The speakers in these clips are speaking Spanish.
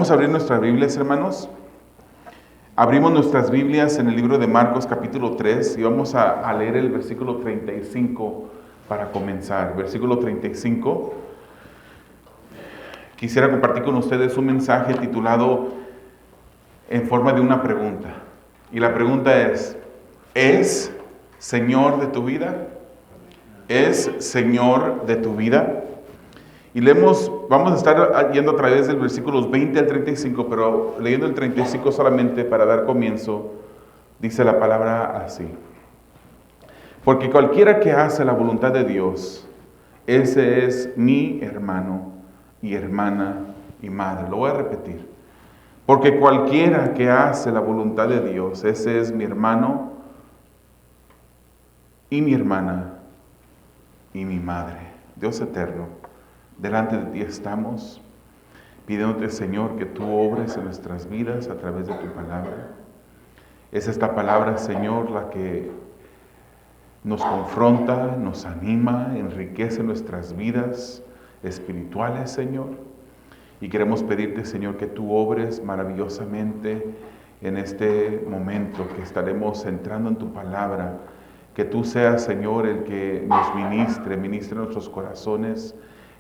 Vamos a abrir nuestras Biblias, hermanos. Abrimos nuestras Biblias en el libro de Marcos capítulo 3 y vamos a leer el versículo 35 para comenzar. Versículo 35. Quisiera compartir con ustedes un mensaje titulado en forma de una pregunta. Y la pregunta ¿es Señor de tu vida? ¿Es Señor de tu vida? Y vamos a estar yendo a través del versículos 20 al 35, pero leyendo el 35 solamente para dar comienzo, dice la palabra así. Porque cualquiera que hace la voluntad de Dios, ese es mi hermano y hermana y madre. Lo voy a repetir. Porque cualquiera que hace la voluntad de Dios, ese es mi hermano y mi hermana y mi madre. Dios eterno, delante de ti estamos, pidiéndote, Señor, que tú obres en nuestras vidas a través de tu palabra. Es esta palabra, Señor, la que nos confronta, nos anima, enriquece nuestras vidas espirituales, Señor. Y queremos pedirte, Señor, que tú obres maravillosamente en este momento que estaremos entrando en tu palabra. Que tú seas, Señor, el que nos ministre a nuestros corazones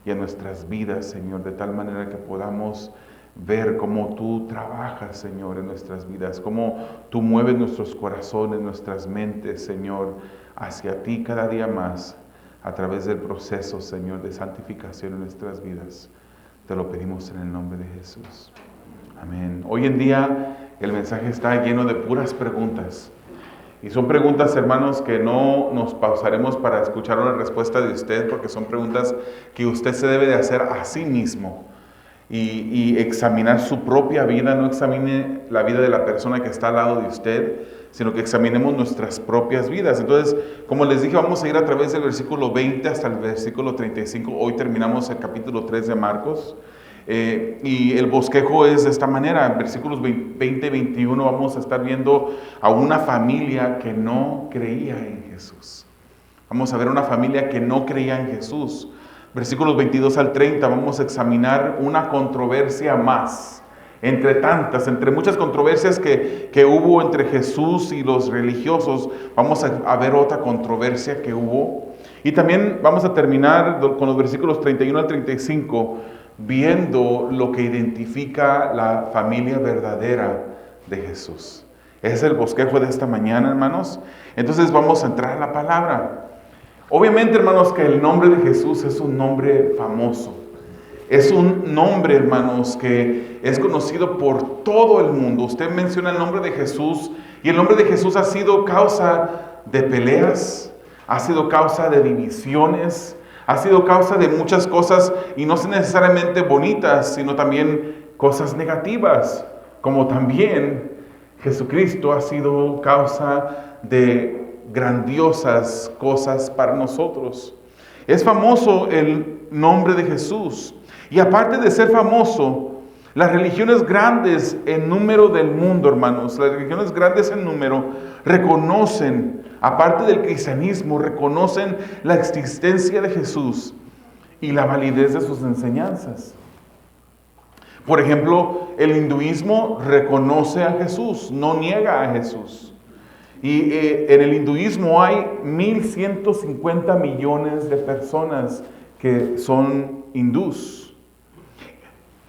y a nuestras vidas, Señor, de tal manera que podamos ver cómo tú trabajas, Señor, en nuestras vidas, cómo tú mueves nuestros corazones, nuestras mentes, Señor, hacia ti cada día más, a través del proceso, Señor, de santificación en nuestras vidas. Te lo pedimos en el nombre de Jesús. Amén. Hoy en día el mensaje está lleno de puras preguntas. Y son preguntas, hermanos, que no nos pausaremos para escuchar una respuesta de usted, porque son preguntas que usted se debe de hacer a sí mismo y examinar su propia vida. No examine la vida de la persona que está al lado de usted, sino que examinemos nuestras propias vidas. Entonces, como les dije, vamos a ir a través del versículo 20 hasta el versículo 35. Hoy terminamos el capítulo 3 de Marcos. Y el bosquejo es de esta manera. En versículos 20 y 21 vamos a estar viendo a una familia que no creía en Jesús. Vamos a ver una familia que no creía en Jesús. Versículos 22 al 30 vamos a examinar una controversia más. Entre muchas controversias que hubo entre Jesús y los religiosos, vamos a ver otra controversia que hubo. Y también vamos a terminar con los versículos 31 al 35, viendo lo que identifica la familia verdadera de Jesús. Ese es el bosquejo de esta mañana, hermanos. Entonces vamos a entrar a la palabra. Obviamente, hermanos, que el nombre de Jesús es un nombre famoso. Es un nombre, hermanos, que es conocido por todo el mundo. Usted menciona el nombre de Jesús y el nombre de Jesús ha sido causa de peleas, ha sido causa de divisiones, ha sido causa de muchas cosas, y no necesariamente bonitas, sino también cosas negativas, como también Jesucristo ha sido causa de grandiosas cosas para nosotros. Es famoso el nombre de Jesús, y aparte de ser famoso, las religiones grandes en número del mundo, hermanos, las religiones grandes en número reconocen, aparte del cristianismo, reconocen la existencia de Jesús y la validez de sus enseñanzas. Por ejemplo, el hinduismo reconoce a Jesús, no niega a Jesús. Y en el hinduismo hay 1,150 millones de personas que son hindús.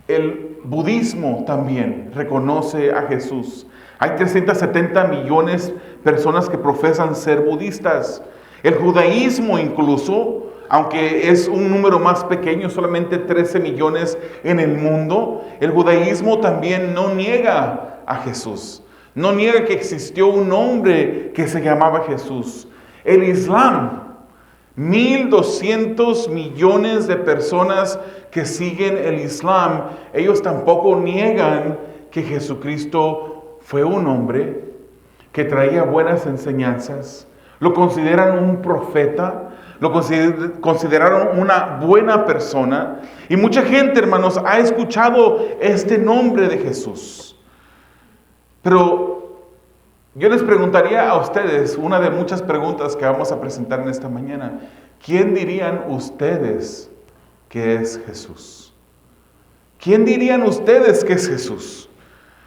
El budismo también reconoce a Jesús. Hay 370 millones de personas que profesan ser budistas. El judaísmo incluso, aunque es un número más pequeño, solamente 13 millones en el mundo, el judaísmo también no niega a Jesús. No niega que existió un hombre que se llamaba Jesús. El Islam, 1,200 millones de personas que siguen el Islam, ellos tampoco niegan que Jesucristo fue un hombre que traía buenas enseñanzas. Lo consideran un profeta, lo consideraron una buena persona. Y mucha gente, hermanos, ha escuchado este nombre de Jesús. Pero yo les preguntaría a ustedes, una de muchas preguntas que vamos a presentar en esta mañana: ¿quién dirían ustedes que es Jesús? ¿quién dirían ustedes que es Jesús?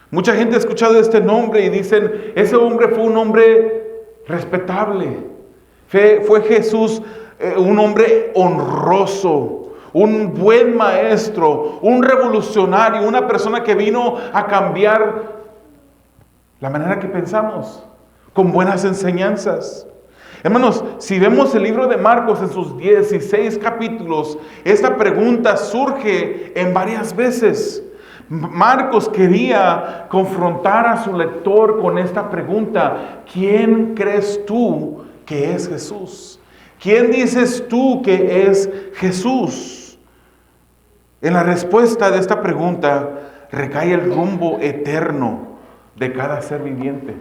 Mucha gente ha escuchado este nombre y dicen, ese hombre fue un hombre respetable. Fue Jesús un hombre honroso, un buen maestro, un revolucionario, una persona que vino a cambiar la manera que pensamos, con buenas enseñanzas. Hermanos, si vemos el libro de Marcos en sus 16 capítulos, esta pregunta surge en varias veces. Marcos quería confrontar a su lector con esta pregunta: ¿quién crees tú que es Jesús? ¿Quién dices tú que es Jesús? En la respuesta de esta pregunta recae el rumbo eterno de cada ser viviente.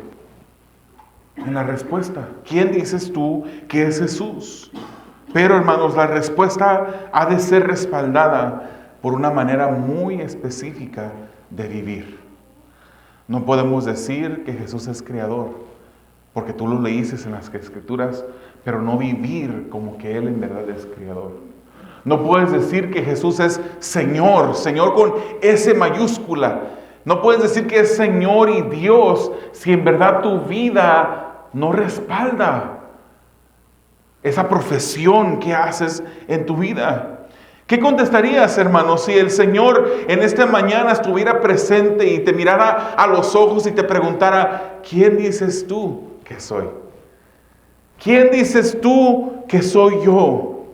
En la respuesta, ¿quién dices tú que es Jesús? Pero hermanos, la respuesta ha de ser respaldada por una manera muy específica de vivir. No podemos decir que Jesús es creador, porque tú lo leíste en las Escrituras, pero no vivir como que Él en verdad es creador. No puedes decir que Jesús es Señor, Señor con S mayúscula. No puedes decir que es Señor y Dios si en verdad tu vida no respalda esa profesión que haces en tu vida. ¿Qué contestarías, hermano, si el Señor en esta mañana estuviera presente y te mirara a los ojos y te preguntara: ¿quién dices tú que soy? ¿Quién dices tú que soy yo?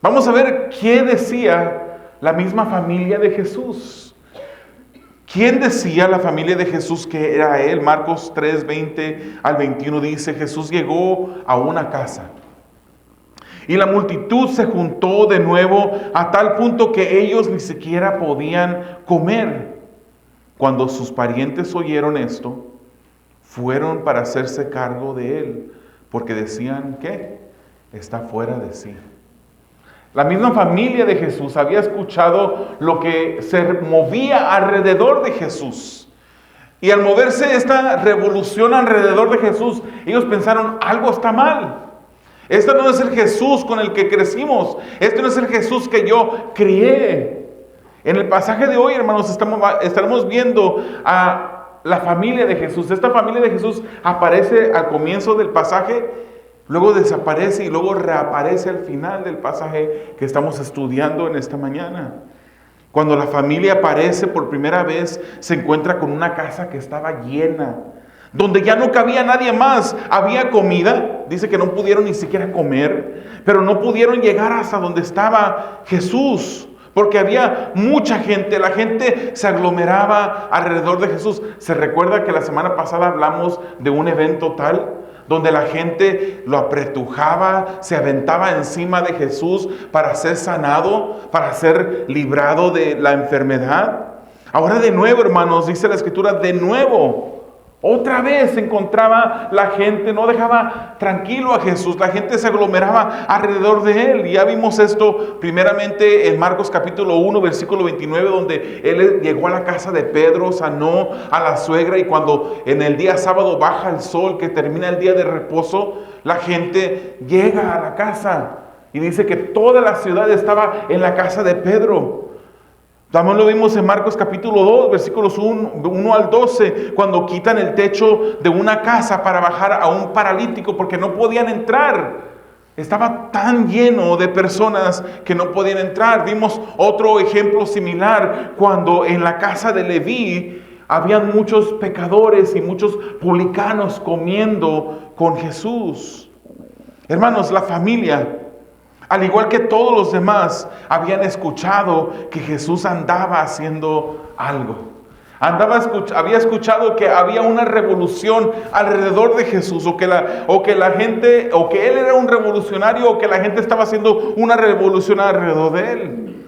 Vamos a ver qué decía la misma familia de Jesús. ¿Quién decía la familia de Jesús que era Él? Marcos 3, 20 al 21 dice: Jesús llegó a una casa y la multitud se juntó de nuevo a tal punto que ellos ni siquiera podían comer. Cuando sus parientes oyeron esto, fueron para hacerse cargo de Él, porque decían que está fuera de sí. La misma familia de Jesús había escuchado lo que se movía alrededor de Jesús. Y al moverse esta revolución alrededor de Jesús, ellos pensaron: algo está mal. Este no es el Jesús con el que crecimos. Este no es el Jesús que yo crié. En el pasaje de hoy, hermanos, estaremos viendo a la familia de Jesús. Esta familia de Jesús aparece al comienzo del pasaje, luego desaparece y luego reaparece al final del pasaje que estamos estudiando en esta mañana. Cuando la familia aparece por primera vez, se encuentra con una casa que estaba llena, donde ya no cabía nadie más. Había comida, dice que no pudieron ni siquiera comer, pero no pudieron llegar hasta donde estaba Jesús, porque había mucha gente. La gente se aglomeraba alrededor de Jesús. Se recuerda que la semana pasada hablamos de un evento tal donde la gente lo apretujaba, se aventaba encima de Jesús para ser sanado, para ser librado de la enfermedad. Ahora de nuevo, hermanos, dice la Escritura, de nuevo, otra vez se encontraba la gente, no dejaba tranquilo a Jesús, la gente se aglomeraba alrededor de Él. Y ya vimos esto primeramente en Marcos capítulo 1, versículo 29, donde Él llegó a la casa de Pedro, sanó a la suegra, y cuando en el día sábado baja el sol, que termina el día de reposo, la gente llega a la casa y dice que toda la ciudad estaba en la casa de Pedro. También lo vimos en Marcos capítulo 2, versículos 1 al 12, cuando quitan el techo de una casa para bajar a un paralítico porque no podían entrar. Estaba tan lleno de personas que no podían entrar. Vimos otro ejemplo similar cuando en la casa de Leví habían muchos pecadores y muchos publicanos comiendo con Jesús. Hermanos, la familia, al igual que todos los demás, habían escuchado que Jesús andaba haciendo algo. Había escuchado que había una revolución alrededor de Jesús, o que Él era un revolucionario, o que la gente estaba haciendo una revolución alrededor de Él.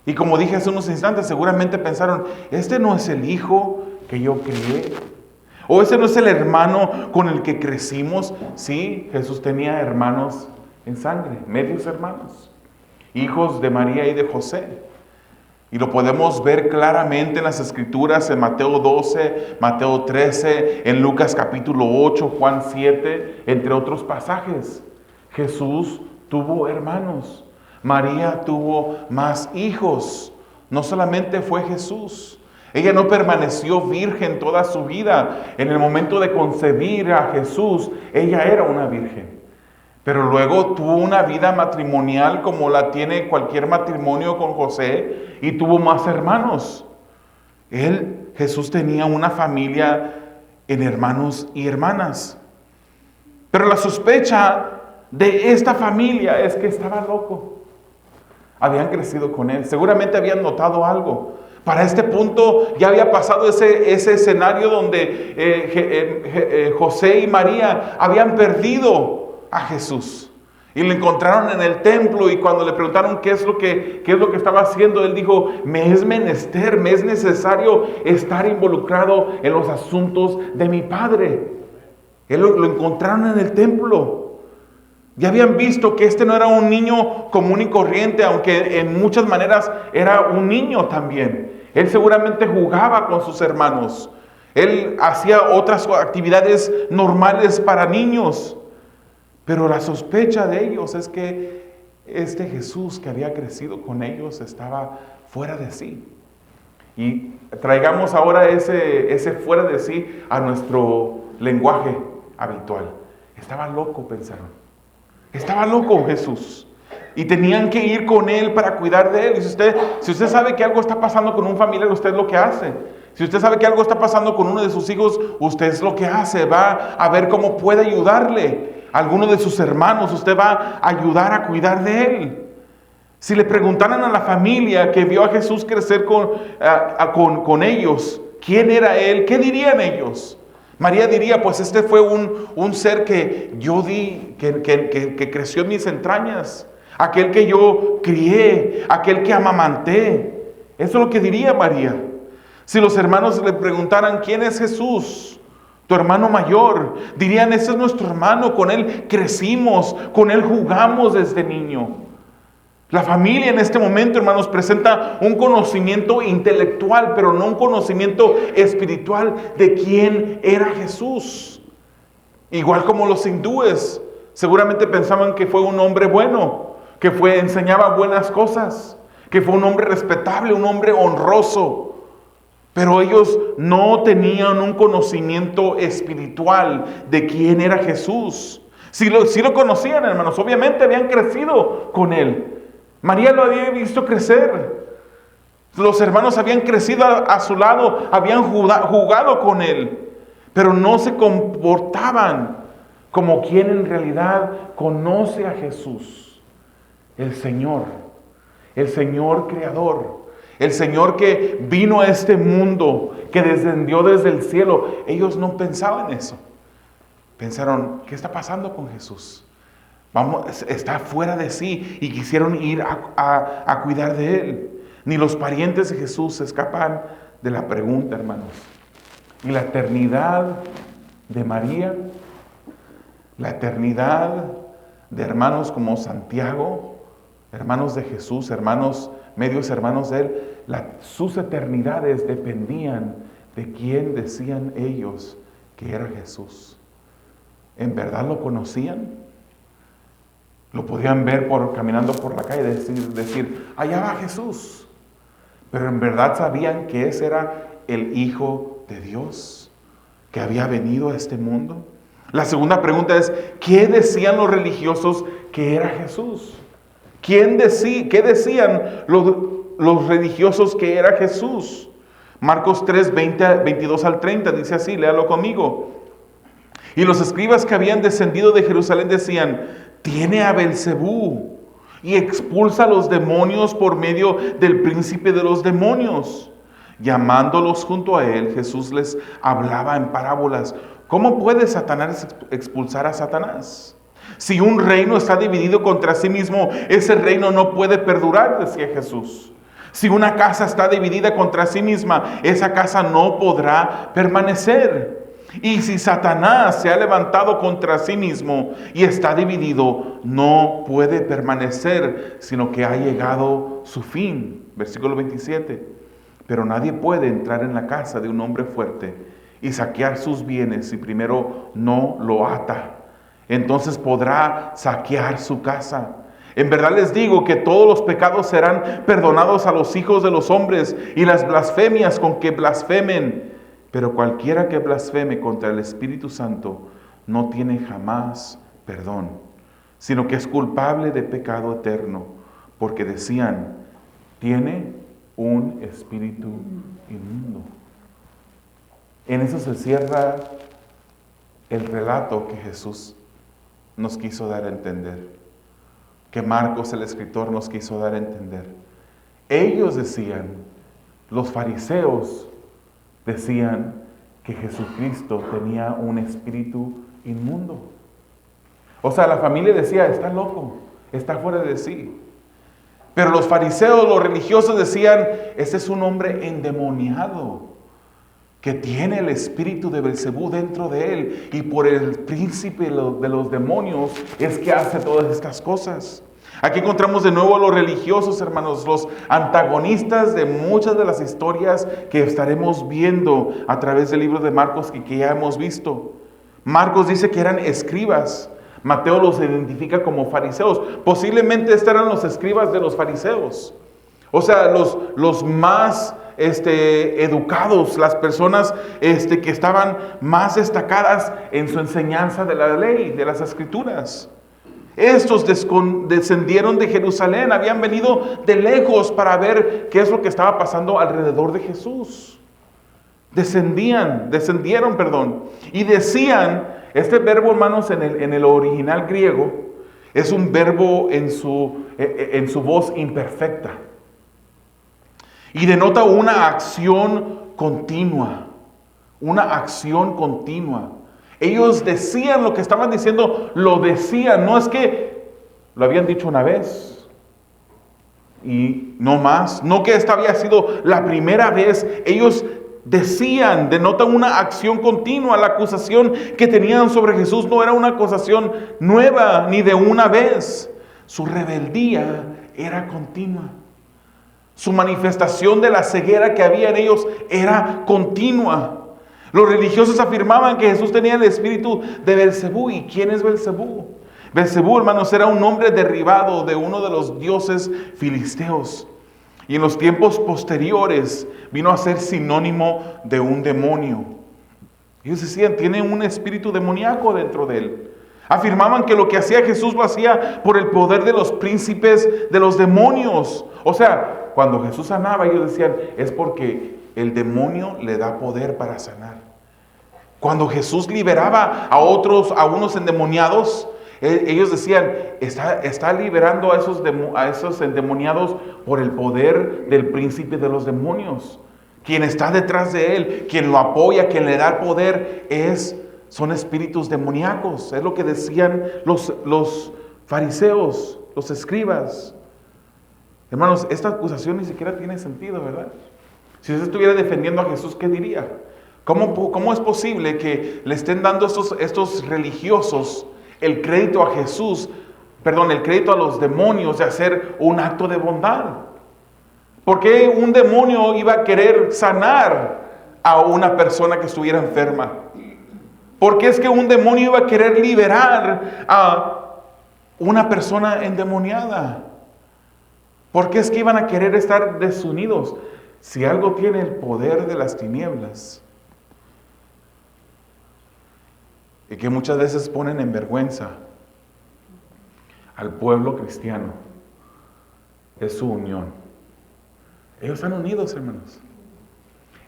Y como dije hace unos instantes, seguramente pensaron: este no es el hijo que yo crié, o ese no es el hermano con el que crecimos. Sí, Jesús tenía hermanos en sangre, medios hermanos, hijos de María y de José. Y lo podemos ver claramente en las Escrituras, en Mateo 12, Mateo 13, en Lucas capítulo 8, Juan 7, entre otros pasajes. Jesús tuvo hermanos, María tuvo más hijos. no solamente fue Jesús. Ella no permaneció virgen toda su vida. En el momento de concebir a Jesús, ella era una virgen. Pero luego tuvo una vida matrimonial como la tiene cualquier matrimonio con José, y tuvo más hermanos. Jesús tenía una familia en hermanos y hermanas. Pero la sospecha de esta familia es que estaba loco. Habían crecido con él, seguramente habían notado algo. Para este punto ya había pasado ese escenario donde José y María habían perdido a Jesús. Y lo encontraron en el templo, y cuando le preguntaron qué es lo que estaba haciendo, él dijo: me es menester, me es necesario estar involucrado en los asuntos de mi Padre. Él lo encontraron en el templo. Ya habían visto que este no era un niño común y corriente, aunque en muchas maneras era un niño también. Él seguramente jugaba con sus hermanos. Él hacía otras actividades normales para niños. Pero la sospecha de ellos es que este Jesús que había crecido con ellos estaba fuera de sí. Y traigamos ahora ese fuera de sí a nuestro lenguaje habitual. Estaba loco, pensaron. Estaba loco Jesús. Y tenían que ir con él para cuidar de él. Y si usted sabe que algo está pasando con un familiar, usted es lo que hace. Si usted sabe que algo está pasando con uno de sus hijos, usted es lo que hace. Va a ver cómo puede ayudarle. A alguno de sus hermanos, usted va a ayudar a cuidar de él. Si le preguntaran a la familia que vio a Jesús crecer con ellos, ¿quién era él? ¿Qué dirían ellos? María diría: pues este fue un ser que yo di, que creció en mis entrañas, aquel que yo crié, aquel que amamanté. Eso es lo que diría María. Si los hermanos le preguntaran: ¿quién es Jesús? Tu hermano mayor. Dirían: ese es nuestro hermano, con él crecimos, con él jugamos desde niño. La familia en este momento, hermanos, presenta un conocimiento intelectual, pero no un conocimiento espiritual de quién era Jesús. Igual como los hindúes, seguramente pensaban que fue un hombre bueno, que enseñaba buenas cosas, que fue un hombre respetable, un hombre honroso. Pero ellos no tenían un conocimiento espiritual de quién era Jesús. Sí lo conocían, hermanos, obviamente habían crecido con él. María lo había visto crecer. Los hermanos habían crecido a su lado, habían jugado con él, pero no se comportaban como quien en realidad conoce a Jesús, el Señor creador, el Señor que vino a este mundo, que descendió desde el cielo. Ellos no pensaban eso. Pensaron: ¿qué está pasando con Jesús? Está fuera de sí, y quisieron ir a cuidar de él. Ni los parientes de Jesús se escapan de la pregunta, hermanos. Y la eternidad de María, la eternidad de hermanos como Santiago, hermanos de Jesús, medios hermanos de él, sus eternidades dependían de quién decían ellos que era Jesús. ¿En verdad lo conocían? Lo podían ver caminando por la calle y decir: allá va Jesús. Pero en verdad sabían que ese era el Hijo de Dios, que había venido a este mundo. La segunda pregunta es: ¿qué decían los religiosos que era Jesús? ¿Qué decían los religiosos que era Jesús? Marcos 3, 22 al 30 dice así, léalo conmigo. Y los escribas que habían descendido de Jerusalén decían: tiene a Belzebú y expulsa a los demonios por medio del príncipe de los demonios. Llamándolos junto a él, Jesús les hablaba en parábolas. ¿Cómo puede Satanás expulsar a Satanás? Si un reino está dividido contra sí mismo, ese reino no puede perdurar, decía Jesús. Si una casa está dividida contra sí misma, esa casa no podrá permanecer. Y si Satanás se ha levantado contra sí mismo y está dividido, no puede permanecer, sino que ha llegado su fin. Versículo 27. Pero nadie puede entrar en la casa de un hombre fuerte y saquear sus bienes si primero no lo ata. Entonces podrá saquear su casa. En verdad les digo que todos los pecados serán perdonados a los hijos de los hombres y las blasfemias con que blasfemen. Pero cualquiera que blasfeme contra el Espíritu Santo no tiene jamás perdón, sino que es culpable de pecado eterno, porque decían, tiene un espíritu inmundo. En eso se cierra el relato que Jesús nos quiso dar a entender, que Marcos el escritor nos quiso dar a entender. Ellos decían, los fariseos decían que Jesucristo tenía un espíritu inmundo. O sea, la familia decía, está loco, está fuera de sí. Pero los fariseos, los religiosos decían, este es un hombre endemoniado, que tiene el espíritu de Belcebú dentro de él, y por el príncipe de los demonios es que hace todas estas cosas. Aquí encontramos de nuevo a los religiosos, hermanos, los antagonistas de muchas de las historias que estaremos viendo a través del libro de Marcos y que ya hemos visto. Marcos dice que eran escribas. Mateo los identifica como fariseos. Posiblemente estos eran los escribas de los fariseos. O sea, los más educados, las personas que estaban más destacadas en su enseñanza de la ley, de las escrituras. Estos descendieron de Jerusalén, habían venido de lejos para ver qué es lo que estaba pasando alrededor de Jesús. Descendieron, y decían, este verbo, hermanos, en el original griego, es un verbo en su voz imperfecta. Y denota una acción continua. Una acción continua. Ellos decían lo que estaban diciendo, lo decían. No es que lo habían dicho una vez y no más. No que esta había sido la primera vez. Ellos decían, denota una acción continua. La acusación que tenían sobre Jesús no era una acusación nueva ni de una vez. Su rebeldía era continua. Su manifestación de la ceguera que había en ellos era continua. Los religiosos afirmaban que Jesús tenía el espíritu de Belcebú. ¿Y quién es Belcebú? Belcebú, hermanos, era un nombre derivado de uno de los dioses filisteos. Y en los tiempos posteriores vino a ser sinónimo de un demonio. Ellos decían, tiene un espíritu demoníaco dentro de él. Afirmaban que lo que hacía Jesús lo hacía por el poder de los príncipes de los demonios. O sea, cuando Jesús sanaba, ellos decían, es porque el demonio le da poder para sanar. Cuando Jesús liberaba a unos endemoniados, ellos decían, está liberando a esos endemoniados por el poder del príncipe de los demonios. Quien está detrás de él, quien lo apoya, quien le da poder, son espíritus demoníacos. Es lo que decían los fariseos, los escribas. Hermanos, esta acusación ni siquiera tiene sentido, ¿verdad? Si usted estuviera defendiendo a Jesús, ¿qué diría? ¿Cómo es posible que le estén dando estos religiosos el crédito a Jesús, el crédito a los demonios de hacer un acto de bondad? ¿Por qué un demonio iba a querer sanar a una persona que estuviera enferma? ¿Por qué es que un demonio iba a querer liberar a una persona endemoniada? ¿Por qué es que iban a querer estar desunidos? Si algo tiene el poder de las tinieblas, y que muchas veces ponen en vergüenza al pueblo cristiano, es su unión. Ellos están unidos, hermanos.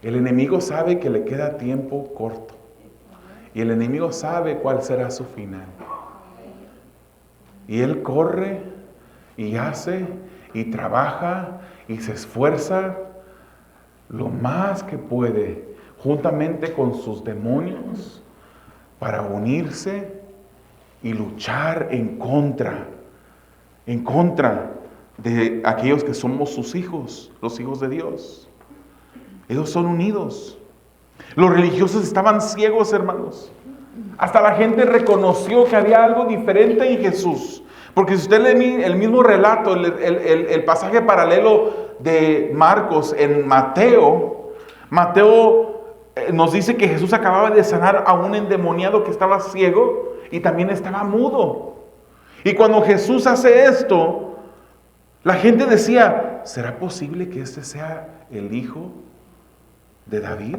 El enemigo sabe que le queda tiempo corto, y el enemigo sabe cuál será su final. Y él corre y hace y trabaja y se esfuerza lo más que puede, juntamente con sus demonios, para unirse y luchar en contra de aquellos que somos sus hijos, los hijos de Dios. Ellos son unidos. Los religiosos estaban ciegos, hermanos. Hasta la gente reconoció que había algo diferente en Jesús. Porque si usted lee el mismo relato, el pasaje paralelo de Marcos en Mateo nos dice que Jesús acababa de sanar a un endemoniado que estaba ciego y también estaba mudo. Y cuando Jesús hace esto, la gente decía, ¿será posible que este sea el hijo de David?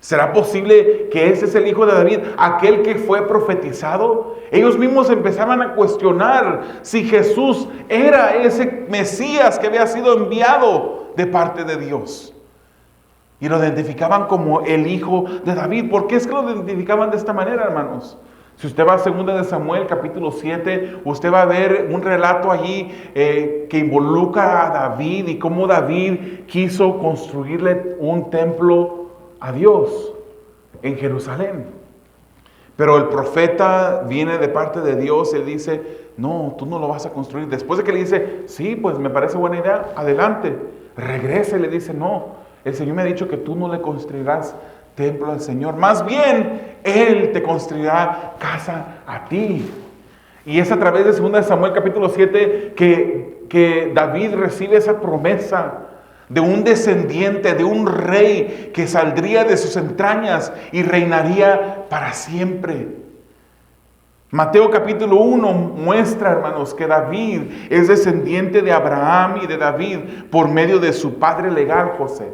¿Será posible que ese es el hijo de David, aquel que fue profetizado? Ellos mismos empezaban a cuestionar si Jesús era ese Mesías que había sido enviado de parte de Dios. Y lo identificaban como el hijo de David. ¿Por qué es que lo identificaban de esta manera, hermanos? Si usted va a 2 de Samuel, capítulo 7, usted va a ver un relato allí que involucra a David y cómo David quiso construirle un templo a Dios en Jerusalén. Pero el profeta viene de parte de Dios y dice, no, tú no lo vas a construir. Después de que le dice, sí, pues me parece buena idea, adelante. Regresa y le dice, no, el Señor me ha dicho que tú no le construirás templo al Señor. Más bien, Él te construirá casa a ti. Y es a través de 2 de Samuel capítulo 7 que David recibe esa promesa de un descendiente, de un rey que saldría de sus entrañas y reinaría para siempre. Mateo capítulo 1 muestra, hermanos, que David es descendiente de Abraham y de David por medio de su padre legal, José.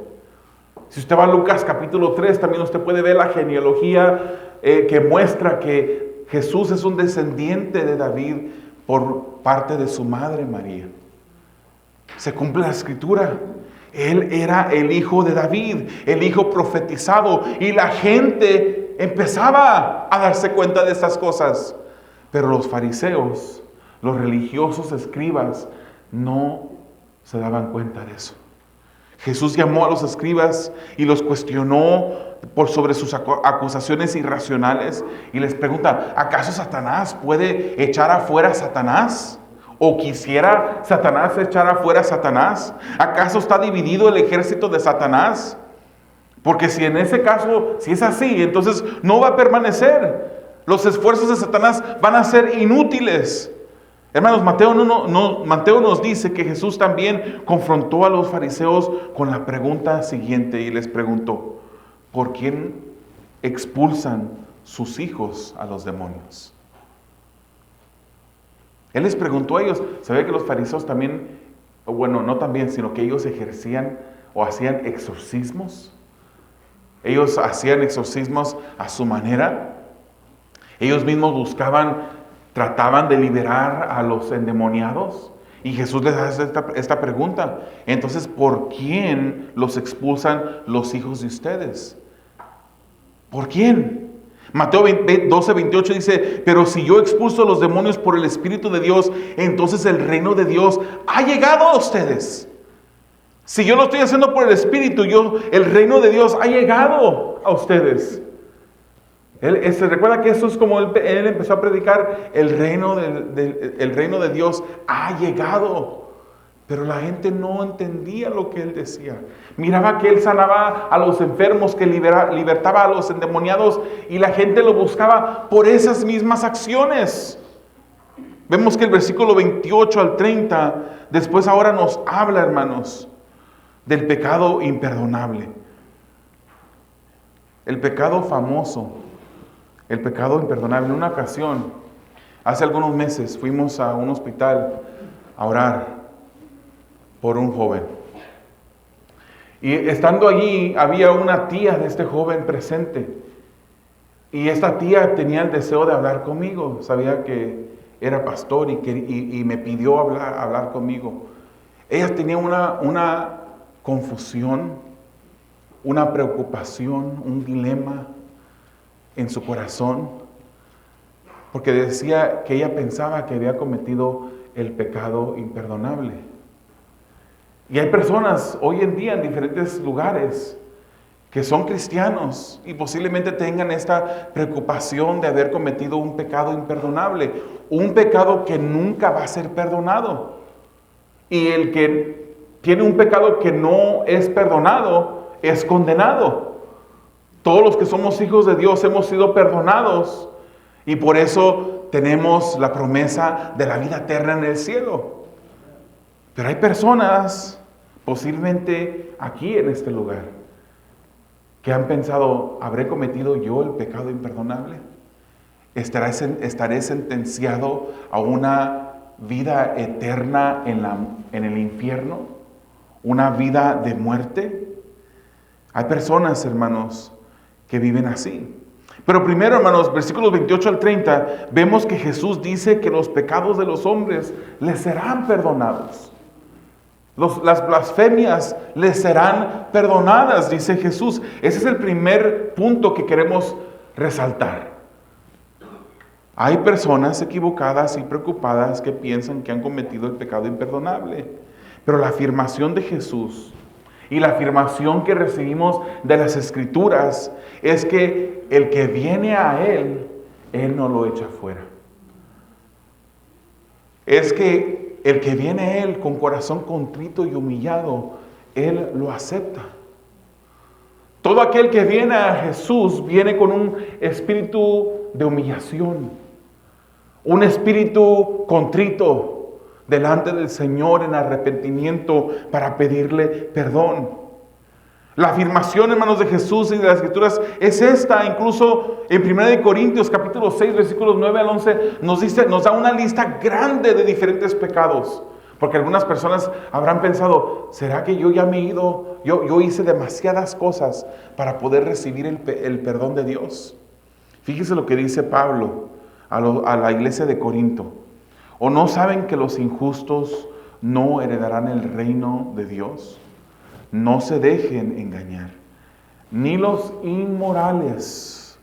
Si usted va a Lucas capítulo 3, también usted puede ver la genealogía que muestra que Jesús es un descendiente de David por parte de su madre María. Se cumple la escritura. Él era el hijo de David, el hijo profetizado, y la gente empezaba a darse cuenta de estas cosas. Pero los fariseos, los religiosos escribas, no se daban cuenta de eso. Jesús llamó a los escribas y los cuestionó sobre sus acusaciones irracionales y les pregunta, ¿acaso Satanás puede echar afuera a Satanás? ¿O quisiera Satanás echar afuera a Satanás? ¿Acaso está dividido el ejército de Satanás? Porque si en ese caso, si es así, entonces no va a permanecer. Los esfuerzos de Satanás van a ser inútiles. Hermanos, Mateo nos dice que Jesús también confrontó a los fariseos con la pregunta siguiente y les preguntó, ¿por quién expulsan sus hijos a los demonios? Él les preguntó a ellos. ¿Sabía que los fariseos también, bueno, no también, sino que ellos ejercían o hacían exorcismos? Ellos hacían exorcismos a su manera. Ellos mismos trataban de liberar a los endemoniados. Y Jesús les hace esta pregunta. Entonces, ¿por quién los expulsan los hijos de ustedes? ¿Por quién? Mateo 12:28 dice, pero si yo expulso los demonios por el Espíritu de Dios, entonces el reino de Dios ha llegado a ustedes. Si yo lo estoy haciendo por el Espíritu, el reino de Dios ha llegado a ustedes. Se recuerda que eso es como él empezó a predicar, el reino de Dios ha llegado. Pero la gente no entendía lo que él decía. Miraba que él sanaba a los enfermos, que libertaba a los endemoniados, y la gente lo buscaba por esas mismas acciones. Vemos que el versículo 28 al 30, después ahora nos habla, hermanos, del pecado imperdonable. El pecado famoso, el pecado imperdonable. En una ocasión, hace algunos meses, fuimos a un hospital a orar por un joven. Y estando allí, había una tía de este joven presente. Y esta tía tenía el deseo de hablar conmigo. Sabía que era pastor y me pidió hablar conmigo. Ella tenía una confusión, una preocupación, un dilema en su corazón. Porque decía que ella pensaba que había cometido el pecado imperdonable. Y hay personas hoy en día en diferentes lugares que son cristianos y posiblemente tengan esta preocupación de haber cometido un pecado imperdonable, un pecado que nunca va a ser perdonado. Y el que tiene un pecado que no es perdonado es condenado. Todos los que somos hijos de Dios hemos sido perdonados y por eso tenemos la promesa de la vida eterna en el cielo. Pero hay personas, posiblemente aquí en este lugar, que han pensado, ¿habré cometido yo el pecado imperdonable? estaré sentenciado a una vida eterna en el infierno, una vida de muerte. Hay personas, hermanos, que viven así. Pero primero, hermanos, versículos 28 al 30, vemos que Jesús dice que los pecados de los hombres les serán perdonados. Las blasfemias les serán perdonadas, dice Jesús. Ese es el primer punto que queremos resaltar. Hay personas equivocadas y preocupadas que piensan que han cometido el pecado imperdonable. Pero la afirmación de Jesús y la afirmación que recibimos de las Escrituras es que el que viene a Él no lo echa fuera. Es que el que viene a Él con corazón contrito y humillado, Él lo acepta. Todo aquel que viene a Jesús viene con un espíritu de humillación, un espíritu contrito delante del Señor en arrepentimiento para pedirle perdón. La afirmación, hermanos, de Jesús y de las Escrituras es esta. Incluso en 1 Corintios capítulo 6, versículos 9 al 11, nos da una lista grande de diferentes pecados. Porque algunas personas habrán pensado, ¿será que yo ya me he ido? Yo hice demasiadas cosas para poder recibir el perdón de Dios. Fíjese lo que dice Pablo a la iglesia de Corinto. ¿O no saben que los injustos no heredarán el reino de Dios? No se dejen engañar. Ni los inmorales,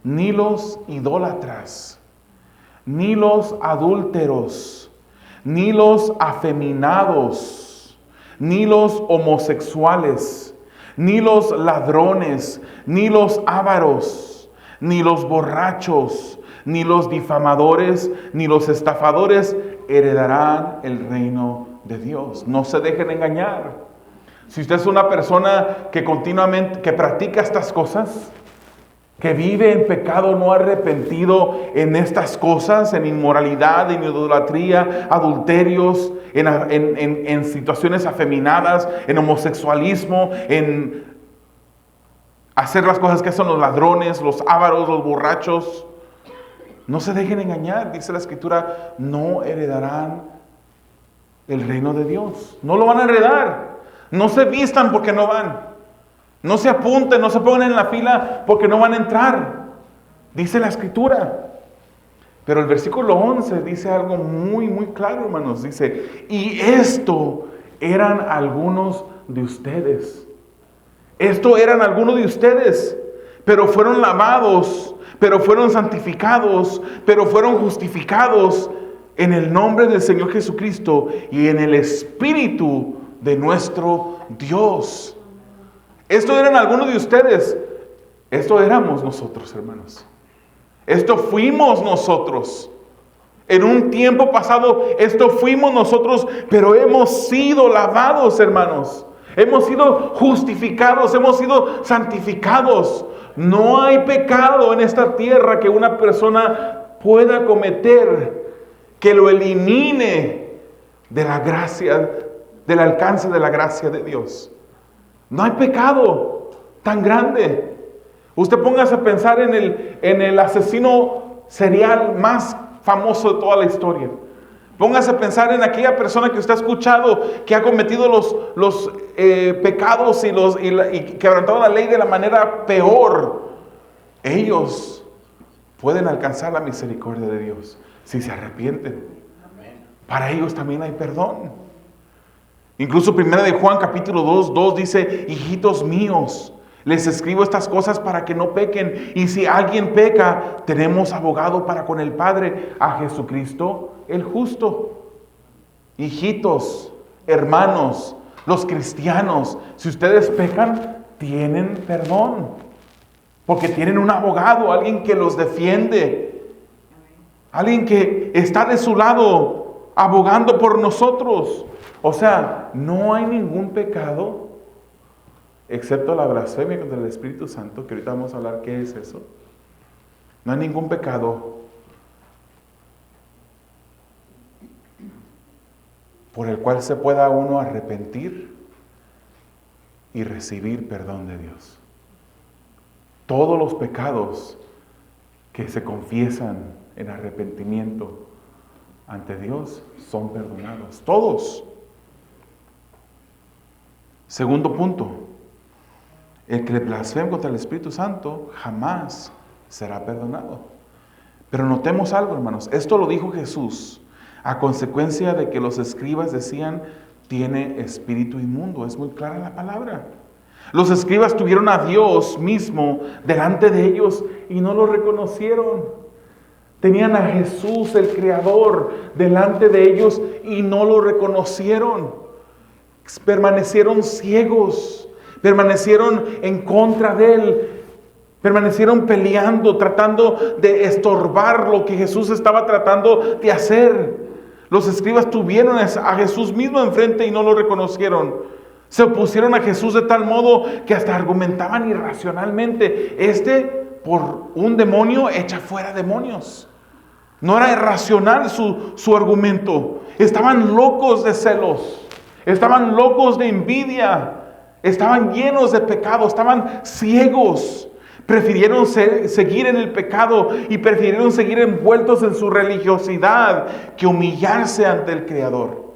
ni los idólatras, ni los adúlteros, ni los afeminados, ni los homosexuales, ni los ladrones, ni los ávaros, ni los borrachos, ni los difamadores, ni los estafadores heredarán el reino de Dios. No se dejen engañar. Si usted es una persona que continuamente, que practica estas cosas, que vive en pecado no arrepentido en estas cosas, en inmoralidad, en idolatría, adulterios, en situaciones afeminadas, en homosexualismo, en hacer las cosas que hacen los ladrones, los ávaros, los borrachos, no se dejen engañar, dice la Escritura, no heredarán el reino de Dios. No lo van a heredar. No se vistan porque no van. No se apunten, no se pongan en la fila porque no van a entrar. Dice la Escritura. Pero el versículo 11 dice algo muy, muy claro, hermanos. Dice, y esto eran algunos de ustedes. Esto eran algunos de ustedes, pero fueron lavados, pero fueron santificados, pero fueron justificados en el nombre del Señor Jesucristo y en el Espíritu de nuestro Dios. Esto eran algunos de ustedes. Esto éramos nosotros, hermanos. Esto fuimos nosotros. En un tiempo pasado, esto fuimos nosotros, pero hemos sido lavados, hermanos. Hemos sido justificados, hemos sido santificados. No hay pecado en esta tierra que una persona pueda cometer que lo elimine de la gracia, del alcance de la gracia de Dios. No hay pecado tan grande. Usted póngase a pensar en el asesino serial más famoso de toda la historia. Póngase a pensar en aquella persona que usted ha escuchado que ha cometido los pecados y quebrantado la ley de la manera peor. Ellos pueden alcanzar la misericordia de Dios si se arrepienten. Para ellos también hay perdón. Incluso 1 de Juan capítulo 2 dice, hijitos míos, les escribo estas cosas para que no pequen. Y si alguien peca, tenemos abogado para con el Padre, a Jesucristo el justo. Hijitos, hermanos, los cristianos, si ustedes pecan, tienen perdón. Porque tienen un abogado, alguien que los defiende. Alguien que está de su lado, abogando por nosotros. O sea, no hay ningún pecado, excepto la blasfemia contra el Espíritu Santo, que ahorita vamos a hablar qué es eso. No hay ningún pecado por el cual se pueda uno arrepentir y recibir perdón de Dios. Todos los pecados que se confiesan en arrepentimiento ante Dios son perdonados. Todos. Segundo punto. El que blasfeme contra el Espíritu Santo jamás será perdonado. Pero notemos algo, hermanos. Esto lo dijo Jesús a consecuencia de que los escribas decían, tiene espíritu inmundo. Es muy clara la palabra. Los escribas tuvieron a Dios mismo delante de ellos y no lo reconocieron. Tenían a Jesús, el Creador, delante de ellos y no lo reconocieron. Permanecieron ciegos, permanecieron en contra de Él, permanecieron peleando, tratando de estorbar lo que Jesús estaba tratando de hacer. Los escribas tuvieron a Jesús mismo enfrente y no lo reconocieron. Se opusieron a Jesús de tal modo que hasta argumentaban irracionalmente. Por un demonio echa fuera demonios. No era irracional su argumento. Estaban locos de celos. Estaban locos de envidia. Estaban llenos de pecado. Estaban ciegos. Prefirieron seguir en el pecado y prefirieron seguir envueltos en su religiosidad que humillarse ante el Creador.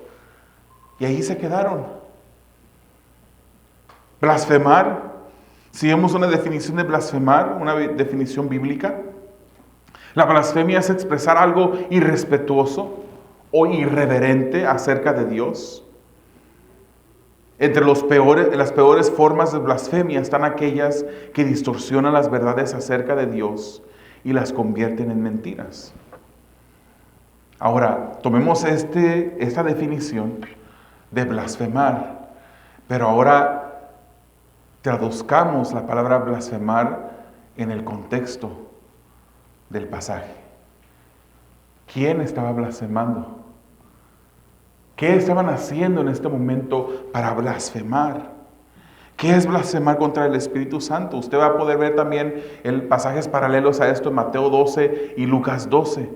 Y ahí se quedaron. Blasfemar. Si vemos una definición de blasfemar, una definición bíblica, la blasfemia es expresar algo irrespetuoso o irreverente acerca de Dios. Entre las peores formas de blasfemia están aquellas que distorsionan las verdades acerca de Dios y las convierten en mentiras. Ahora, tomemos esta definición de blasfemar, pero ahora traduzcamos la palabra blasfemar en el contexto del pasaje. ¿Quién estaba blasfemando? ¿Qué estaban haciendo en este momento para blasfemar? ¿Qué es blasfemar contra el Espíritu Santo? Usted va a poder ver también pasajes paralelos a esto en Mateo 12 y Lucas 12.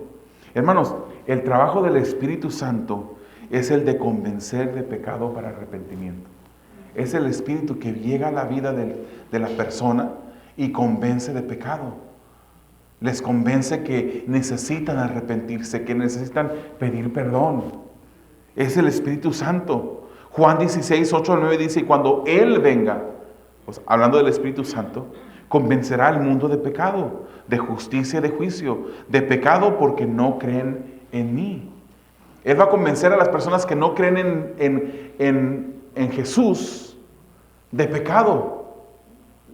Hermanos, el trabajo del Espíritu Santo es el de convencer de pecado para arrepentimiento. Es el Espíritu que llega a la vida de la persona y convence de pecado. Les convence que necesitan arrepentirse, que necesitan pedir perdón. Es el Espíritu Santo. Juan 16, 8 al 9 dice, y cuando Él venga, pues, hablando del Espíritu Santo, convencerá al mundo de pecado, de justicia y de juicio. De pecado porque no creen en mí. Él va a convencer a las personas que no creen en Jesús de pecado.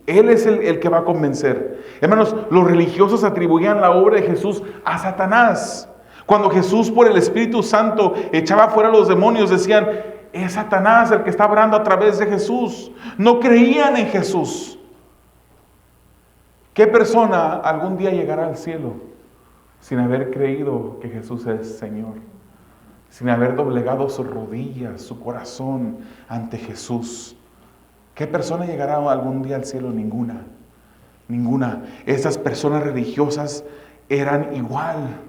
Él es el que va a convencer. Hermanos, los religiosos atribuían la obra de Jesús a Satanás. Cuando Jesús por el Espíritu Santo echaba fuera a los demonios, decían, es Satanás el que está obrando a través de Jesús. No creían en Jesús. ¿Qué persona algún día llegará al cielo sin haber creído que Jesús es Señor? Sin haber doblegado sus rodillas, su corazón ante Jesús. ¿Qué persona llegará algún día al cielo? Ninguna. Ninguna. Estas personas religiosas eran igual.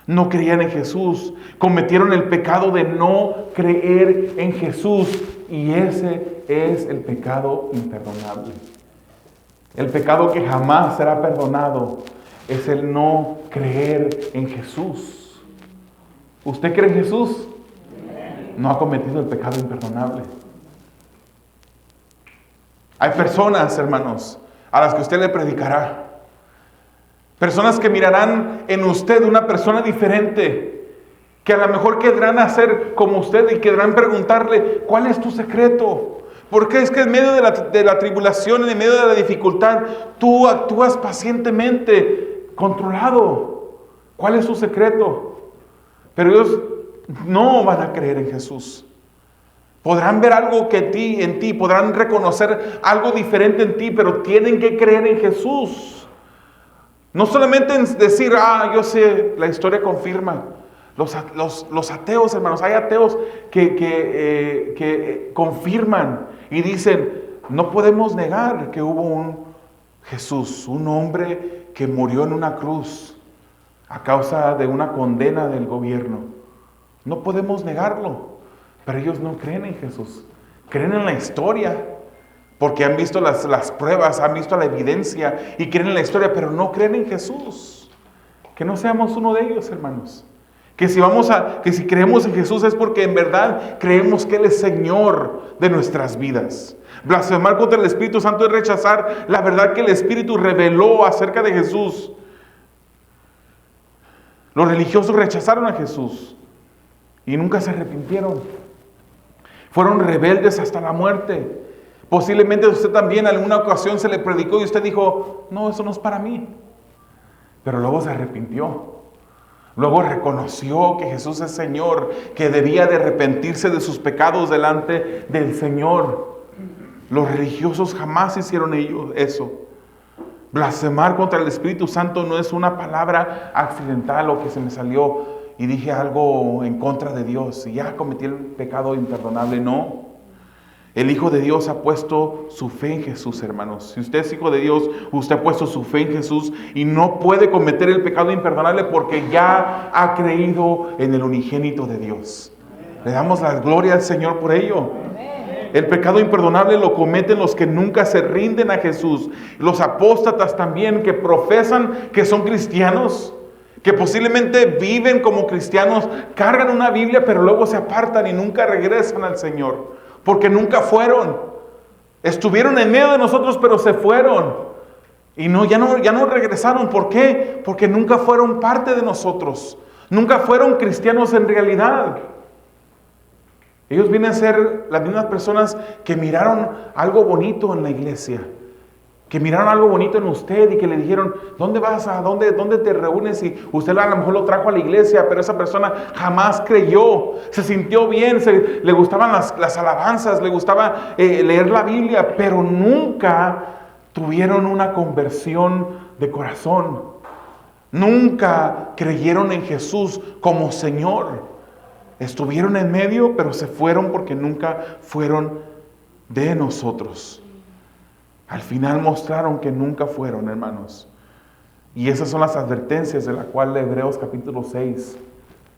No creían en Jesús. Cometieron el pecado de no creer en Jesús. Y ese es el pecado imperdonable. El pecado que jamás será perdonado es el no creer en Jesús. ¿Usted cree en Jesús? No ha cometido el pecado imperdonable. Hay personas, hermanos, a las que usted le predicará. Personas que mirarán en usted una persona diferente, que a lo mejor querrán hacer como usted y querrán preguntarle, ¿cuál es tu secreto? Porque es que en medio de la tribulación, en medio de la dificultad, tú actúas pacientemente, controlado. ¿Cuál es su secreto? Pero ellos no van a creer en Jesús. Podrán ver algo en ti, podrán reconocer algo diferente en ti, pero tienen que creer en Jesús. No solamente en decir, yo sé, la historia confirma. Los ateos, hermanos, hay ateos que confirman y dicen, no podemos negar que hubo un Jesús, un hombre que murió en una cruz a causa de una condena del gobierno. No podemos negarlo, pero ellos no creen en Jesús, creen en la historia. Porque han visto las pruebas, han visto la evidencia y creen en la historia, pero no creen en Jesús. Que no seamos uno de ellos, hermanos. Que si creemos en Jesús es porque en verdad creemos que Él es Señor de nuestras vidas. Blasfemar contra el Espíritu Santo es rechazar la verdad que el Espíritu reveló acerca de Jesús. Los religiosos rechazaron a Jesús y nunca se arrepintieron. Fueron rebeldes hasta la muerte. Posiblemente a usted también en alguna ocasión se le predicó y usted dijo, no, eso no es para mí. Pero luego se arrepintió. Luego reconoció que Jesús es Señor, que debía de arrepentirse de sus pecados delante del Señor. Los religiosos jamás hicieron eso. Blasfemar contra el Espíritu Santo no es una palabra accidental o que se me salió y dije algo en contra de Dios y ya cometí el pecado imperdonable. No. El Hijo de Dios ha puesto su fe en Jesús, hermanos. Si usted es hijo de Dios, usted ha puesto su fe en Jesús y no puede cometer el pecado imperdonable porque ya ha creído en el unigénito de Dios. Le damos la gloria al Señor por ello. El pecado imperdonable lo cometen los que nunca se rinden a Jesús. Los apóstatas también que profesan que son cristianos, que posiblemente viven como cristianos, cargan una Biblia pero luego se apartan y nunca regresan al Señor. Porque nunca fueron. Estuvieron en medio de nosotros, pero se fueron. Y ya no regresaron. ¿Por qué? Porque nunca fueron parte de nosotros. Nunca fueron cristianos en realidad. Ellos vienen a ser las mismas personas que miraron algo bonito en la iglesia. Que miraron algo bonito en usted y que le dijeron, ¿dónde vas? ¿Dónde te reúnes? Y usted a lo mejor lo trajo a la iglesia, pero esa persona jamás creyó. Se sintió bien, le gustaban las alabanzas, le gustaba leer la Biblia, pero nunca tuvieron una conversión de corazón. Nunca creyeron en Jesús como Señor. Estuvieron en medio, pero se fueron porque nunca fueron de nosotros. Al final mostraron que nunca fueron, hermanos. Y esas son las advertencias de la cual Hebreos capítulo 6,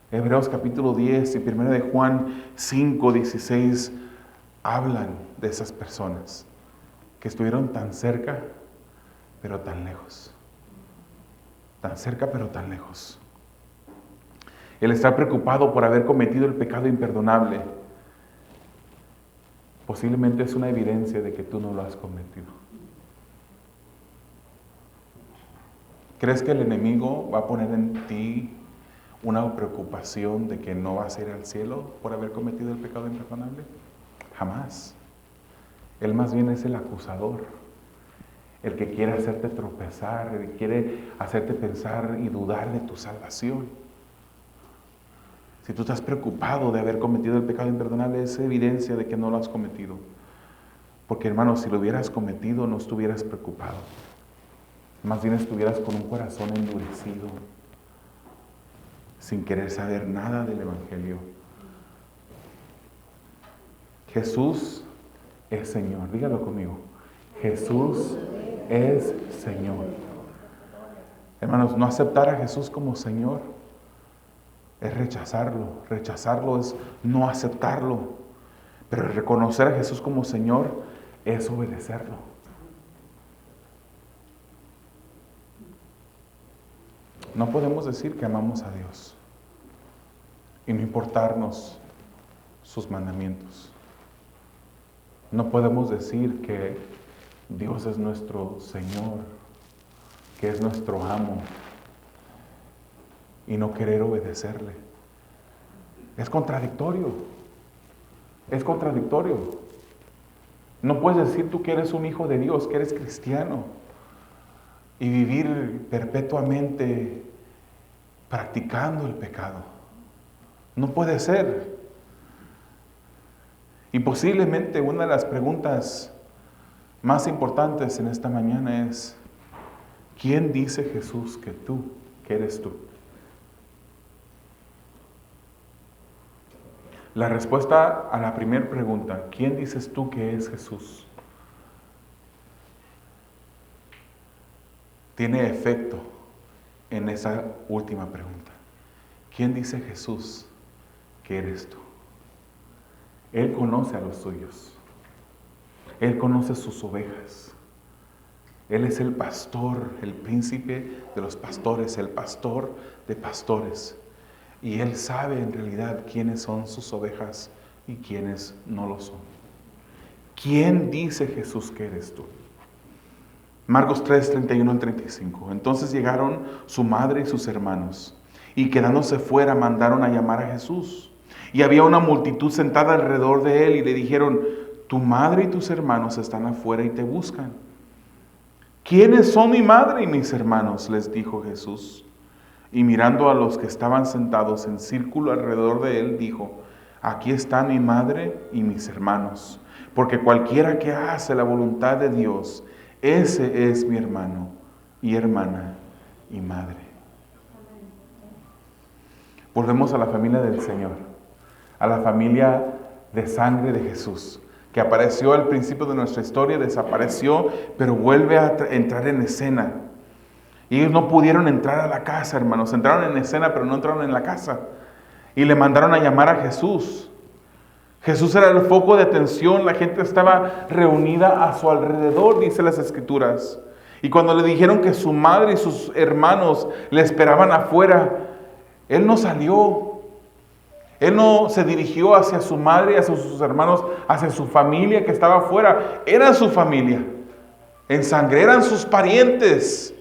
Hebreos capítulo 10 y 1 de Juan 5, 16 hablan de esas personas que estuvieron tan cerca, pero tan lejos. Tan cerca, pero tan lejos. El estar preocupado por haber cometido el pecado imperdonable posiblemente es una evidencia de que tú no lo has cometido. ¿Crees que el enemigo va a poner en ti una preocupación de que no vas a ir al cielo por haber cometido el pecado imperdonable? Jamás. Él más bien es el acusador, el que quiere hacerte tropezar, el que quiere hacerte pensar y dudar de tu salvación. Si tú estás preocupado de haber cometido el pecado imperdonable, es evidencia de que no lo has cometido. Porque, hermano, si lo hubieras cometido, no estuvieras preocupado. Más bien estuvieras con un corazón endurecido, sin querer saber nada del Evangelio. Jesús es Señor. Dígalo conmigo. Jesús es Señor. Hermanos, no aceptar a Jesús como Señor es rechazarlo. Rechazarlo es no aceptarlo. Pero reconocer a Jesús como Señor es obedecerlo. No podemos decir que amamos a Dios y no importarnos sus mandamientos. No podemos decir que Dios es nuestro Señor, que es nuestro amo, y no querer obedecerle. Es contradictorio. Es contradictorio. No puedes decir tú que eres un hijo de Dios, que eres cristiano, y vivir perpetuamente practicando el pecado. No puede ser. Y posiblemente una de las preguntas más importantes en esta mañana es: ¿quién dice Jesús que eres tú? La respuesta a la primera pregunta, ¿quién dices tú que es Jesús?, tiene efecto en esa última pregunta. ¿Quién dice Jesús que eres tú? Él conoce a los suyos. Él conoce sus ovejas. Él es el pastor, el príncipe de los pastores, el pastor de pastores. Y Él sabe en realidad quiénes son sus ovejas y quiénes no lo son. ¿Quién dice Jesús que eres tú? Marcos 3, 31 al 35. Entonces llegaron su madre y sus hermanos, y quedándose fuera mandaron a llamar a Jesús. Y había una multitud sentada alrededor de él, y le dijeron: tu madre y tus hermanos están afuera y te buscan. ¿Quiénes son mi madre y mis hermanos?, les dijo Jesús. Y mirando a los que estaban sentados en círculo alrededor de él, dijo: aquí están mi madre y mis hermanos, porque cualquiera que hace la voluntad de Dios, ese es mi hermano y hermana y madre. Volvemos a la familia del Señor, a la familia de sangre de Jesús, que apareció al principio de nuestra historia, desapareció, pero vuelve a entrar en escena. Y ellos no pudieron entrar a la casa, hermanos. Entraron en escena, pero no entraron en la casa. Y le mandaron a llamar a Jesús. Jesús era el foco de atención. La gente estaba reunida a su alrededor, dice las Escrituras. Y cuando le dijeron que su madre y sus hermanos le esperaban afuera, Él no salió. Él no se dirigió hacia su madre, hacia sus hermanos, hacia su familia que estaba afuera. Era su familia. En sangre, eran sus parientes.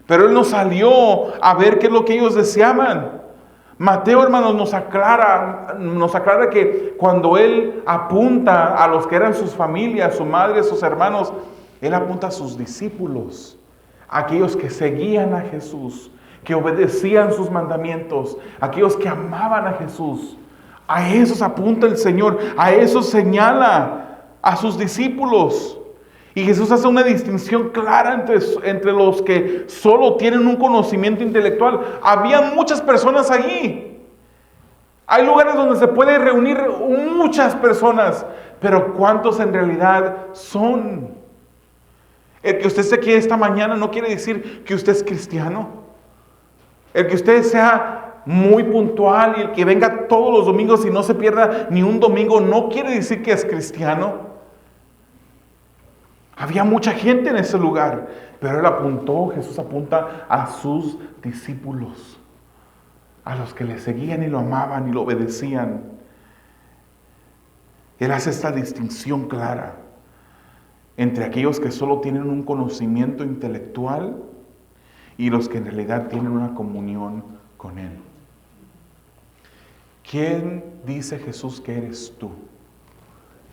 Pero Él no salió a ver qué es lo que ellos deseaban. Mateo, hermanos, nos aclara que cuando Él apunta a los que eran sus familias, su madre, sus hermanos, Él apunta a sus discípulos, aquellos que seguían a Jesús, que obedecían sus mandamientos, aquellos que amaban a Jesús. A esos apunta el Señor, a esos señala, a sus discípulos. Y Jesús hace una distinción clara entre los que solo tienen un conocimiento intelectual. Había muchas personas allí. Hay lugares donde se puede reunir muchas personas, pero ¿cuántos en realidad son? El que usted esté aquí esta mañana no quiere decir que usted es cristiano. El que usted sea muy puntual y el que venga todos los domingos y no se pierda ni un domingo no quiere decir que es cristiano. Había mucha gente en ese lugar, pero Jesús apunta a sus discípulos, a los que le seguían y lo amaban y lo obedecían. Él hace esta distinción clara entre aquellos que solo tienen un conocimiento intelectual y los que en realidad tienen una comunión con Él. ¿Quién dice Jesús que eres tú?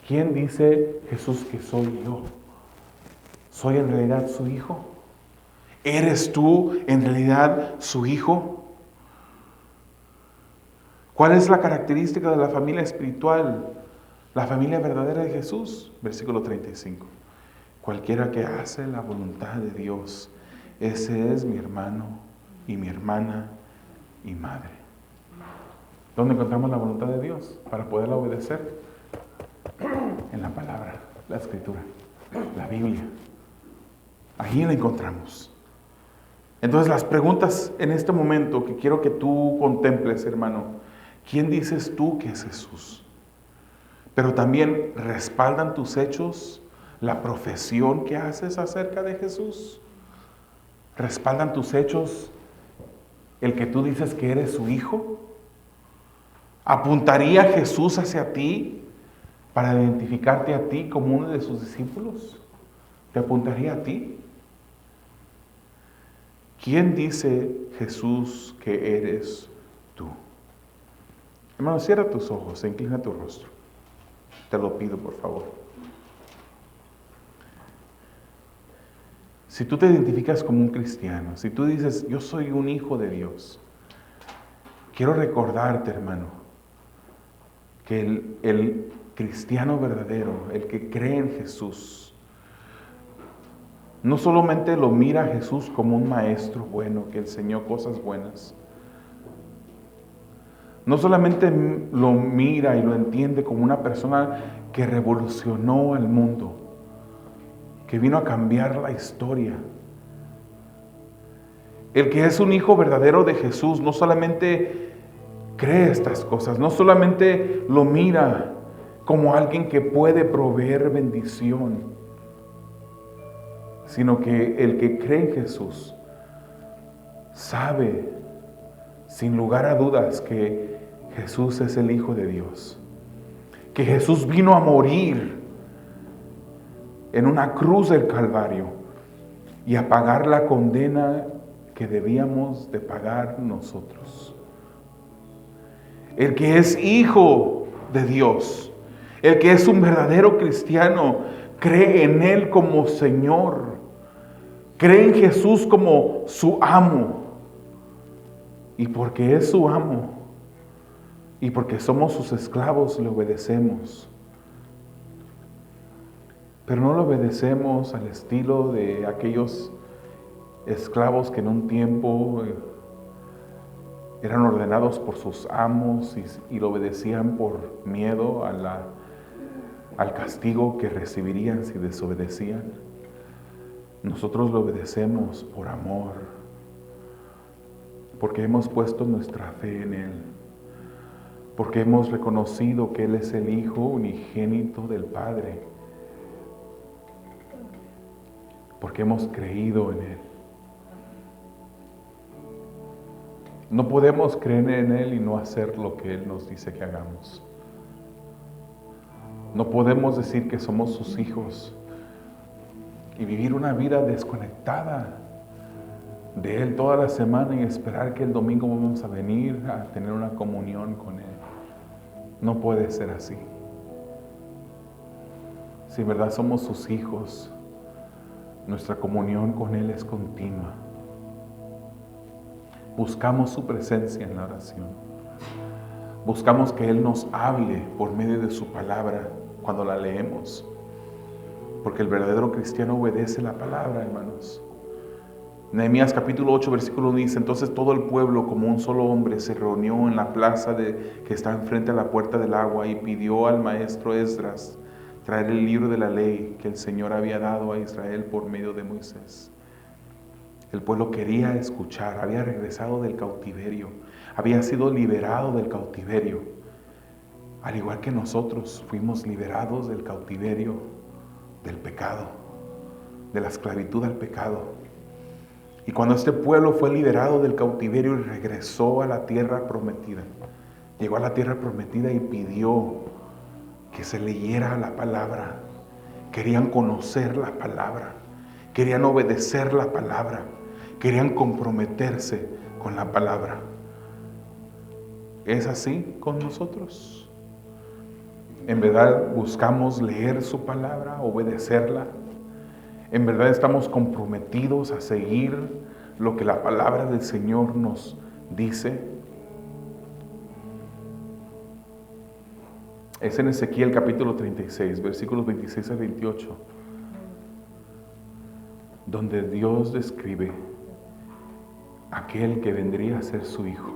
¿Quién dice Jesús que soy yo? ¿Soy en realidad su hijo? ¿Eres tú en realidad su hijo? ¿Cuál es la característica de la familia espiritual? La familia verdadera de Jesús. Versículo 35. Cualquiera que hace la voluntad de Dios, ese es mi hermano y mi hermana y madre. ¿Dónde encontramos la voluntad de Dios para poderla obedecer? En la palabra, la Escritura, la Biblia. Ahí la encontramos. Entonces las preguntas en este momento que quiero que tú contemples, hermano. ¿Quién dices tú que es Jesús? Pero también respaldan tus hechos la profesión que haces acerca de Jesús. ¿Respaldan tus hechos el que tú dices que eres su hijo? ¿Apuntaría Jesús hacia ti para identificarte a ti como uno de sus discípulos? ¿Te apuntaría a ti? ¿Quién dice Jesús que eres tú? Hermano, cierra tus ojos e inclina tu rostro. Te lo pido, por favor. Si tú te identificas como un cristiano, si tú dices, yo soy un hijo de Dios, quiero recordarte, hermano, que el cristiano verdadero, el que cree en Jesús, no solamente lo mira a Jesús como un maestro bueno que enseñó cosas buenas. No solamente lo mira y lo entiende como una persona que revolucionó el mundo, que vino a cambiar la historia. El que es un hijo verdadero de Jesús no solamente cree estas cosas, no solamente lo mira como alguien que puede proveer bendición, sino que el que cree en Jesús sabe sin lugar a dudas que Jesús es el Hijo de Dios, que Jesús vino a morir en una cruz del Calvario y a pagar la condena que debíamos de pagar nosotros. El que es hijo de Dios, el que es un verdadero cristiano, cree en Él como Señor, cree en Jesús como su amo. Y porque es su amo y porque somos sus esclavos, le obedecemos. Pero no lo obedecemos al estilo de aquellos esclavos que en un tiempo eran ordenados por sus amos y lo obedecían por miedo al castigo que recibirían si desobedecían. Nosotros lo obedecemos por amor, porque hemos puesto nuestra fe en Él, porque hemos reconocido que Él es el Hijo unigénito del Padre, porque hemos creído en Él. No podemos creer en Él y no hacer lo que Él nos dice que hagamos. No podemos decir que somos sus hijos y vivir una vida desconectada de Él toda la semana y esperar que el domingo vamos a venir a tener una comunión con Él. No puede ser así. Si en verdad somos sus hijos, nuestra comunión con Él es continua. Buscamos su presencia en la oración. Buscamos que Él nos hable por medio de su palabra cuando la leemos. Porque el verdadero cristiano obedece la palabra, hermanos. Nehemías capítulo 8, versículo 1 dice: entonces todo el pueblo como un solo hombre se reunió en la plaza que está enfrente a la puerta del agua y pidió al maestro Esdras traer el libro de la ley que el Señor había dado a Israel por medio de Moisés. El pueblo quería escuchar, había regresado del cautiverio, había sido liberado del cautiverio, al igual que nosotros fuimos liberados del cautiverio, del pecado, de la esclavitud al pecado. Y cuando este pueblo fue liberado del cautiverio y regresó a la tierra prometida, llegó a la tierra prometida y pidió que se leyera la palabra. Querían conocer la palabra, querían obedecer la palabra, querían comprometerse con la palabra. ¿Es así con nosotros? ¿En verdad buscamos leer su palabra, obedecerla? ¿En verdad estamos comprometidos a seguir lo que la palabra del Señor nos dice? Es en Ezequiel capítulo 36, versículos 26 a 28, donde Dios describe aquel que vendría a ser su Hijo.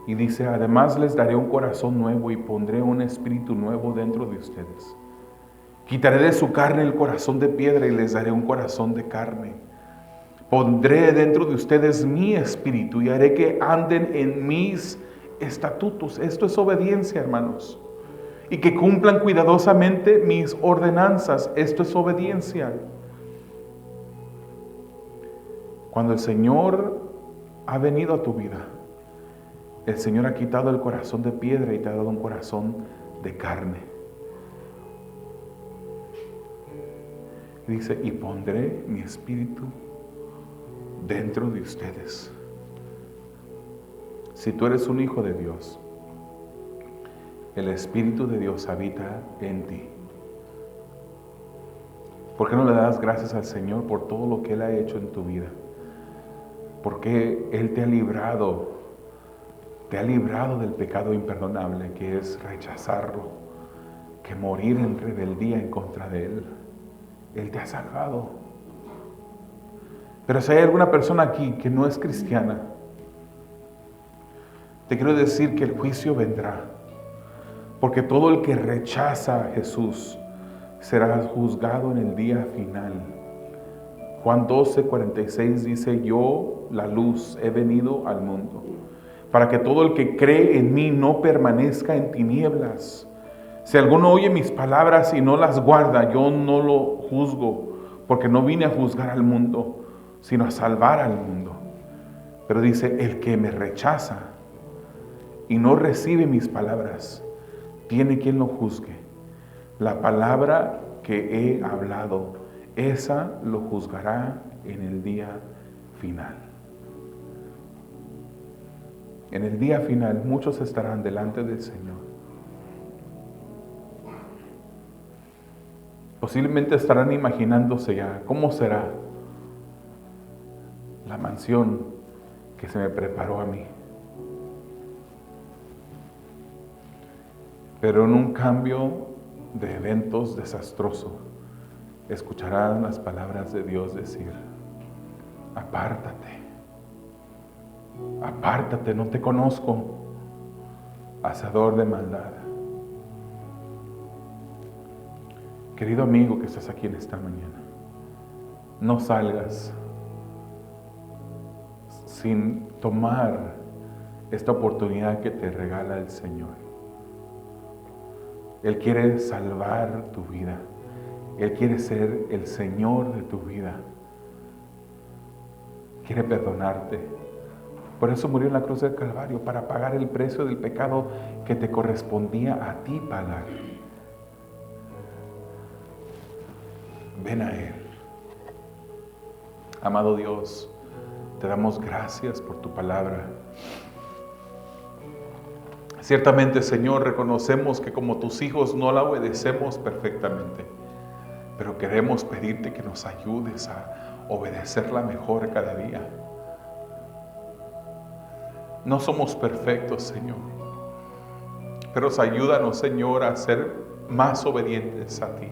Y dice: además les daré un corazón nuevo y pondré un espíritu nuevo dentro de ustedes. Quitaré de su carne el corazón de piedra y les daré un corazón de carne. Pondré dentro de ustedes mi espíritu y haré que anden en mis estatutos. Esto es obediencia, hermanos. Y que cumplan cuidadosamente mis ordenanzas. Esto es obediencia. Cuando el Señor ha venido a tu vida, el Señor ha quitado el corazón de piedra y te ha dado un corazón de carne. Dice: y pondré mi espíritu dentro de ustedes. Si tú eres un hijo de Dios, el Espíritu de Dios habita en ti. ¿Por qué no le das gracias al Señor por todo lo que Él ha hecho en tu vida? Porque Él te ha librado del pecado imperdonable, que es rechazarlo, que morir en rebeldía en contra de Él. Él te ha salvado. Pero si hay alguna persona aquí que no es cristiana, te quiero decir que el juicio vendrá, porque todo el que rechaza a Jesús será juzgado en el día final. Juan 12:46 dice: yo, la luz, he venido al mundo, para que todo el que cree en mí no permanezca en tinieblas. Si alguno oye mis palabras y no las guarda, yo no lo juzgo, porque no vine a juzgar al mundo, sino a salvar al mundo. Pero dice, el que me rechaza y no recibe mis palabras, tiene quien lo juzgue. La palabra que he hablado, esa lo juzgará en el día final. En el día final muchos estarán delante del Señor. Posiblemente estarán imaginándose ya cómo será la mansión que se me preparó a mí. Pero en un cambio de eventos desastroso, escucharán las palabras de Dios decir, apártate, apártate, no te conozco, hacedor de maldad. Querido amigo que estás aquí en esta mañana, no salgas sin tomar esta oportunidad que te regala el Señor. Él quiere salvar tu vida. Él quiere ser el Señor de tu vida. Quiere perdonarte. Por eso murió en la cruz del Calvario, para pagar el precio del pecado que te correspondía a ti pagar. Ven a Él. Amado Dios, te damos gracias por tu palabra. Ciertamente, Señor, reconocemos que como tus hijos no la obedecemos perfectamente, pero queremos pedirte que nos ayudes a obedecerla mejor cada día. No somos perfectos, Señor, pero ayúdanos, Señor, a ser más obedientes a ti.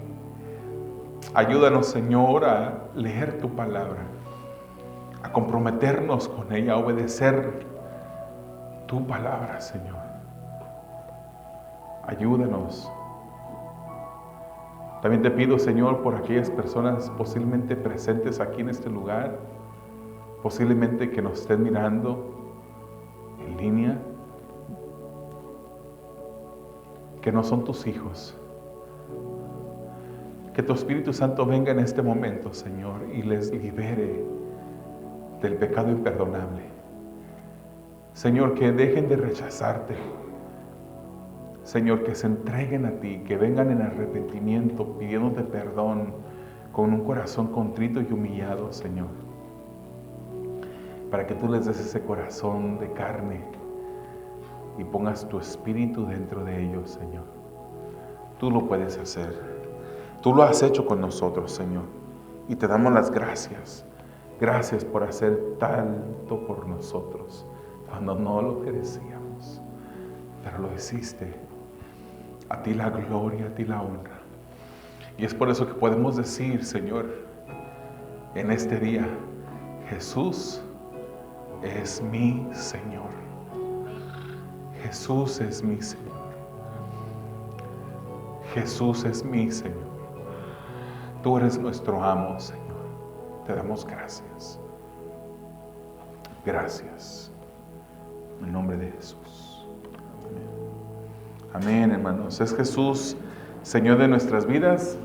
Ayúdanos, Señor, a leer tu palabra, a comprometernos con ella, a obedecer tu palabra, Señor. Ayúdanos. También te pido, Señor, por aquellas personas posiblemente presentes aquí en este lugar, posiblemente que nos estén mirando en línea, que no son tus hijos. Que tu Espíritu Santo venga en este momento, Señor, y les libere del pecado imperdonable. Señor, que dejen de rechazarte. Señor, que se entreguen a ti, que vengan en arrepentimiento, pidiéndote perdón, con un corazón contrito y humillado, Señor. Para que tú les des ese corazón de carne y pongas tu espíritu dentro de ellos, Señor. Tú lo puedes hacer. Tú lo has hecho con nosotros, Señor. Y te damos las gracias. Gracias por hacer tanto por nosotros cuando no lo merecíamos. Pero lo hiciste. A ti la gloria, a ti la honra. Y es por eso que podemos decir, Señor, en este día, Jesús es mi Señor. Jesús es mi Señor. Jesús es mi Señor. Tú eres nuestro amo, Señor. Te damos gracias. Gracias. En el nombre de Jesús. Amén. Amén, hermanos. Es Jesús, Señor de nuestras vidas.